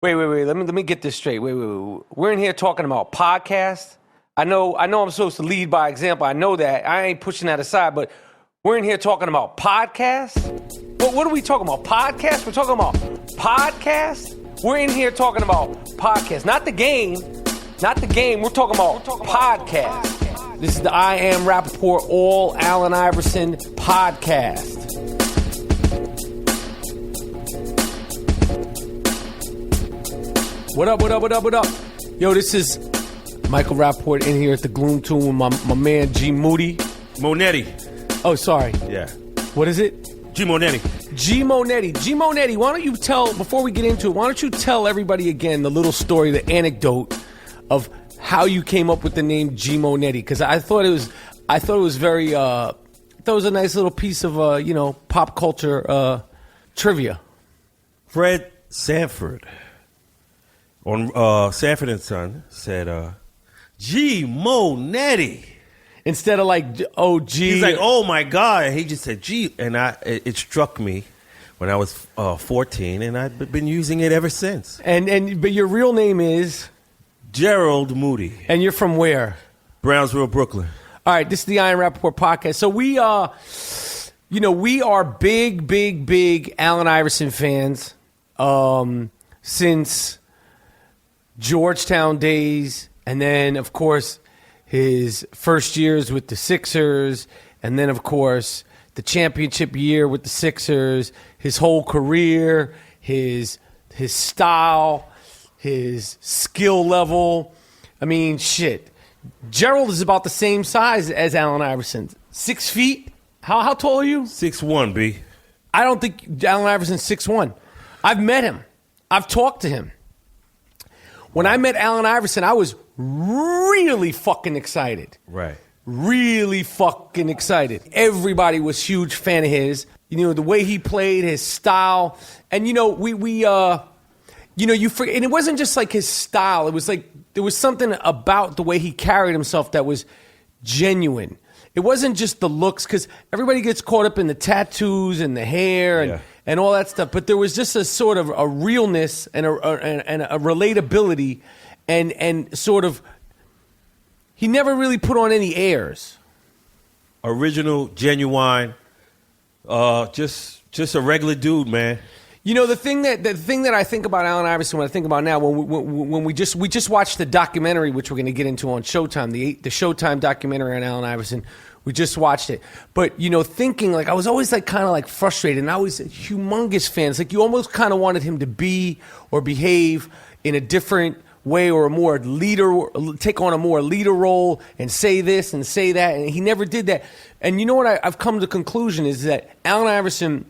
Wait. Let me get this straight. Wait. We're in here talking about podcasts. I know I'm supposed to lead by example. I know that. I ain't pushing that aside, but we're in here talking about podcasts? What are we talking about? Podcasts? We're talking about podcasts? We're in here talking about podcasts. Not the game. We're talking about podcasts. This is the I Am Rapaport All Allen Iverson podcast. What up? Yo, this is Michael Rapaport in here at the Gloom Tomb with my man G Moody. Monetti. Oh, sorry. Yeah. What is it? G Monetti. G Monetti, why don't you tell, before we get into it, why don't you tell everybody again the little story, the anecdote of how you came up with the name G Monetti? Because I thought it was very, I thought it was a nice little piece of, pop culture trivia. Fred Sanford on Sanford and Son said, G Monetti. Instead of like, oh, G. He's like, oh my God. He just said G. And it struck me when I was 14, and I've been using it ever since. But your real name is? Gerald Moody. And you're from where? Brownsville, Brooklyn. All right, this is the I Am Rapaport podcast. So we are big Allen Iverson fans since Georgetown days, and then, of course, his first years with the Sixers, and then, of course, the championship year with the Sixers, his whole career, his style, his skill level. I mean, shit. Gerald is about the same size as Allen Iverson. 6 feet? How tall are you? 6'1", B. I don't think Allen Iverson's 6'1". I've met him. I've talked to him. When I met Allen Iverson, I was really fucking excited. Right. Really fucking excited. Everybody was huge fan of his. You know, the way he played, his style. And, and it wasn't just like his style. It was like there was something about the way he carried himself that was genuine. It wasn't just the looks, because everybody gets caught up in the tattoos and the hair and all that stuff. But there was just a sort of a realness and a relatability and sort of, he never really put on any airs. Original, genuine, just a regular dude, man. You know, the thing that I think about Allen Iverson, when I think about now, when we just watched the documentary, which we're going to get into on Showtime, the Showtime documentary on Allen Iverson. We just watched it. But, thinking, like, I was always, like, kind of, like, frustrated. And I was a humongous fan. It's like you almost kind of wanted him to be or behave in a different way, or take on a more leader role and say this and say that. And he never did that. And you know what I've come to the conclusion is that Allen Iverson,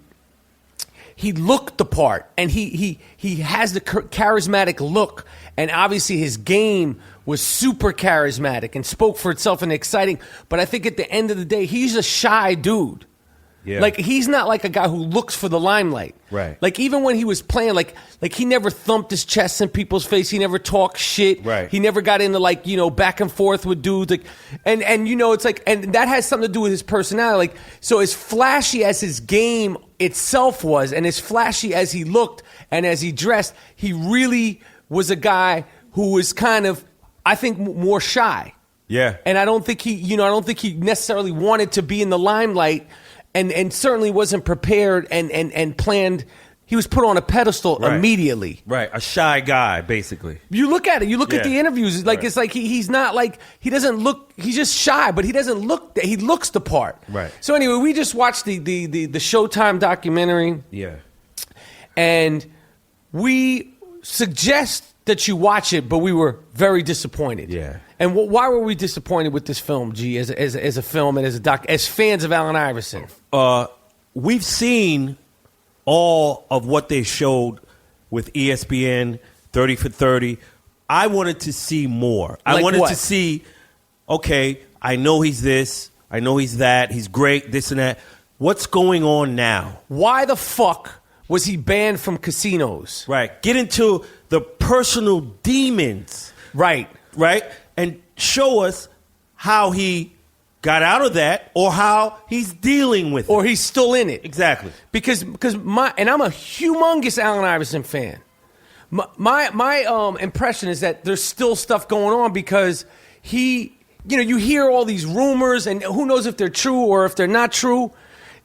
he looked the part, and he has the charismatic look, and obviously his game was super charismatic and spoke for itself and exciting. But I think at the end of the day, he's a shy dude. Yeah. Like, he's not like a guy who looks for the limelight. Right. Like, even when he was playing, like he never thumped his chest in people's face. He never talked shit. Right. He never got into, like, back and forth with dudes. Like, and it's like, and that has something to do with his personality. Like, so as flashy as his game itself was, and as flashy as he looked and as he dressed, he really was a guy who was kind of, I think, more shy. Yeah. And I don't think he necessarily wanted to be in the limelight, and certainly wasn't prepared and planned. He was put on a pedestal immediately. Right. A shy guy, basically. You look at it. You look at the interviews. Like, it's like he's not like, he doesn't look, he's just shy, but he doesn't look, he looks the part. Right. So anyway, we just watched the Showtime documentary. Yeah. And we suggest that you watch it, but we were very disappointed. Yeah. And why were we disappointed with this film, G, as a film and as fans of Allen Iverson? We've seen all of what they showed with ESPN, 30 for 30. I wanted to see more. I wanted to see, okay, I know he's this, I know he's that, he's great, this and that. What's going on now? Why the fuck was he banned from casinos? Right. Get into the personal demons. Right. Right? And show us how he got out of that, or how he's dealing with it. Or he's still in it. Exactly. Because I'm a humongous Allen Iverson fan. My impression is that there's still stuff going on because he, you hear all these rumors, and who knows if they're true or if they're not true.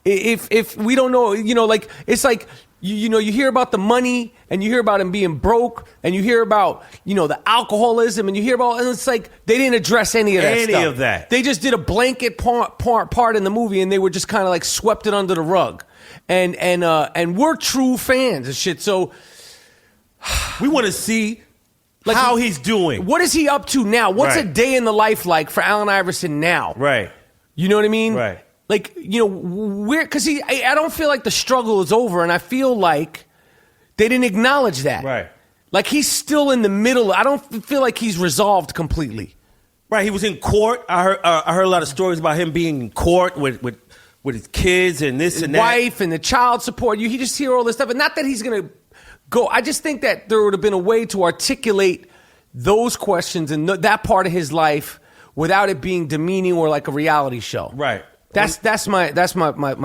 If we don't know, like it's like you hear about the money, and you hear about him being broke, and you hear about the alcoholism, and you hear about, and it's like they didn't address any of that. Any of that. They just did a blanket part in the movie, and they were just kind of like swept it under the rug. And we're true fans and shit. So we want to see how he's doing. What is he up to now? What's a day in the life like for Allen Iverson now? Right. You know what I mean? Right. Like, because I don't feel like the struggle is over, and I feel like they didn't acknowledge that. Right. Like he's still in the middle. I don't feel like he's resolved completely. Right. He was in court. I heard a lot of stories about him being in court with his kids and this and that. Wife and the child support. You just hear all this stuff. And not that he's going to go. I just think that there would have been a way to articulate those questions and that part of his life without it being demeaning or like a reality show. Right. That's my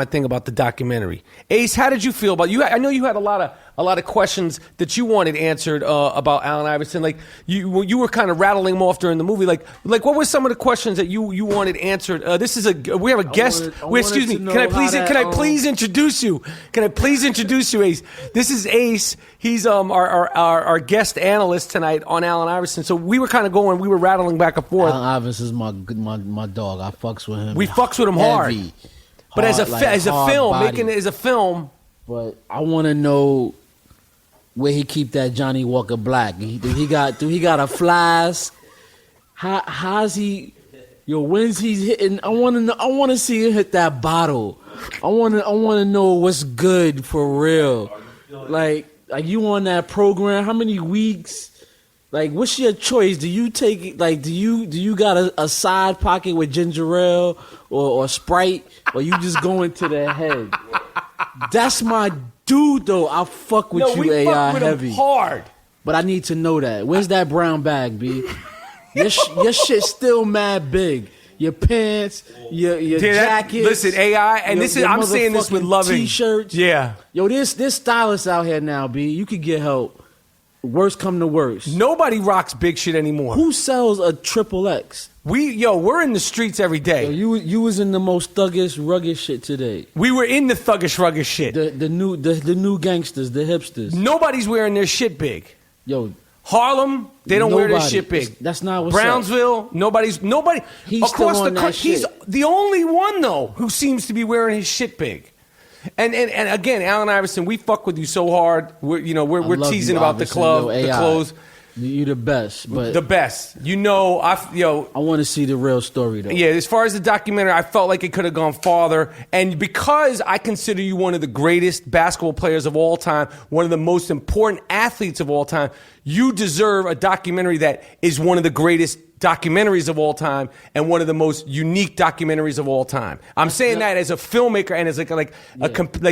thing about the documentary. Ace, how did you feel about you? I know you had a lot of questions that you wanted answered about Allen Iverson. Like you were kind of rattling them off during the movie. Like what were some of the questions that you wanted answered? We have a guest. Excuse me. Can I please introduce you? Can I please introduce you, Ace? This is Ace. He's our guest analyst tonight on Allen Iverson. So we were kind of we were rattling back and forth. Allen Iverson is my dog. I fucks with him. We fucks with him hard. But as a film, body. making it as a film. But I want to know where he keep that Johnny Walker Black. Do he got a flask? How's he? When's he hitting? I want to see him hit that bottle. I want to know what's good for real. Like you on that program? How many weeks? Like, what's your choice? Do you take it? Like, do you got a side pocket with ginger ale or Sprite, or you just going to the head? That's my dude, though. I fuck with you, AI fuck with heavy. Him hard. But I need to know that. Where's that brown bag, B? Your shit's still mad big. Your pants, your jacket. Listen, AI, and I'm saying this with loving. T-shirts. Yeah. This stylists out here now, B. You could get help. Worst come to worst. Nobody rocks big shit anymore. Who sells a XXX? We're in the streets every day. You was in the most thuggish, rugged shit today. We were in the thuggish, rugged shit. The new gangsters, the hipsters. Nobody's wearing their shit big. Harlem, they don't wear their shit big. That's not what's Brownsville, up. nobody. He's across still on that he's shit. the only one though who seems to be wearing his shit big. And again, Allen Iverson, we fuck with you so hard. We're teasing about the club, the clothes. You the best, but the best. I want to see the real story though. Yeah, as far as the documentary, I felt like it could have gone farther. And because I consider you one of the greatest basketball players of all time, one of the most important athletes of all time, you deserve a documentary that is one of the greatest documentaries of all time and one of the most unique documentaries of all time. I'm saying that as a filmmaker and as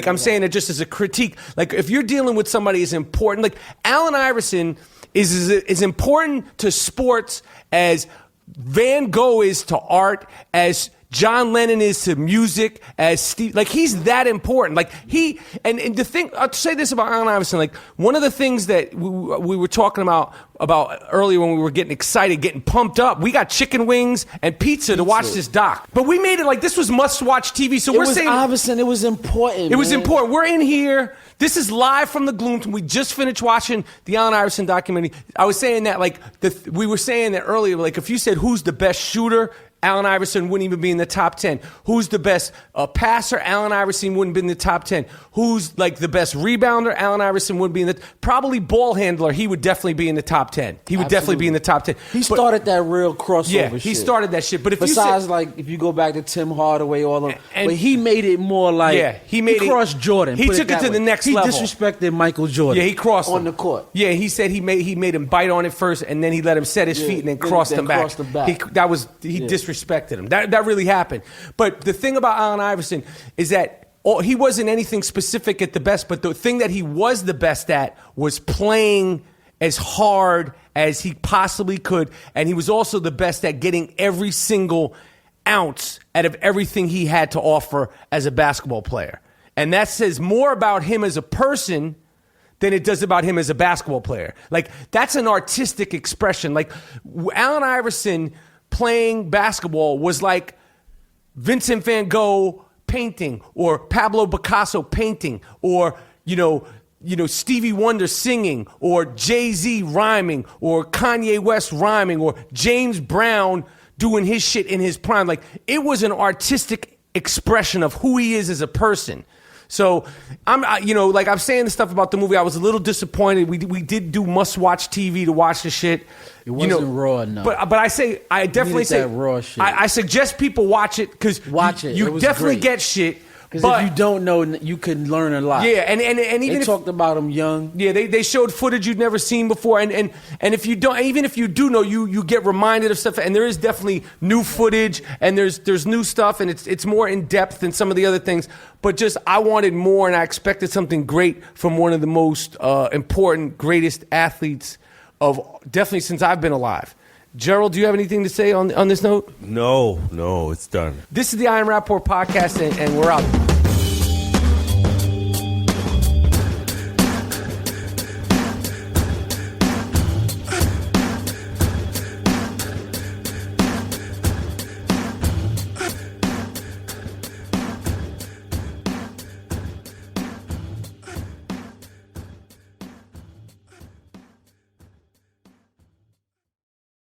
I'm saying it just as a critique. Like if you're dealing with somebody as important, like Allen Iverson is important to sports as Van Gogh is to art, as John Lennon is to music, as Steve, like he's that important. Like and the thing, I'll say this about Allen Iverson, like one of the things that we were talking about earlier when we were getting excited, getting pumped up, we got chicken wings and pizza to watch this doc. But we made it like this was must-watch TV, so we're saying... Iverson, it was important, It was important. We're in here. This is live from the gloom. We just finished watching the Allen Iverson documentary. I was saying that, like, we were saying that earlier, like, if you said who's the best shooter, Allen Iverson wouldn't even be in the top 10. Who's the best passer? Allen Iverson wouldn't be in the top 10. Who's like the best rebounder? Allen Iverson would be in the probably ball handler. He would definitely be in the top 10. He would definitely be in the top 10. He started that real crossover. Yeah, shit. he started that shit. But if besides, you said, like, if you go back to Tim Hardaway, all of, but he made it more like he crossed Jordan. He took it to the next level. He disrespected Michael Jordan. Yeah, he crossed on the court. Yeah, he said he made him bite on it first, and then he let him set his feet and then crossed him back. He disrespected him. That really happened. But the thing about Allen Iverson is that he wasn't anything specific at the best, but the thing that he was the best at was playing as hard as he possibly could, and he was also the best at getting every single ounce out of everything he had to offer as a basketball player. And that says more about him as a person than it does about him as a basketball player. Like, that's an artistic expression. Like, Allen Iverson playing basketball was like Vincent van Gogh painting, or Pablo Picasso painting, or, Stevie Wonder singing, or Jay-Z rhyming, or Kanye West rhyming, or James Brown doing his shit in his prime. Like, it was an artistic expression of who he is as a person. So I'm saying the stuff about the movie. I was a little disappointed. We did do must-watch TV to watch the shit. It wasn't raw enough. But I definitely say that raw shit. I suggest people watch it because you definitely get shit. Because if you don't know, you can learn a lot. Yeah, and even they talked about him young. Yeah, they showed footage you'd never seen before, and if you don't, even if you do know, you get reminded of stuff. And there is definitely new footage, and there's new stuff, and it's more in depth than some of the other things. But just I wanted more, and I expected something great from one of the most important, greatest athletes of definitely since I've been alive. Gerald, do you have anything to say on this note? No, it's done. This is the I Am Rapaport podcast, and we're out.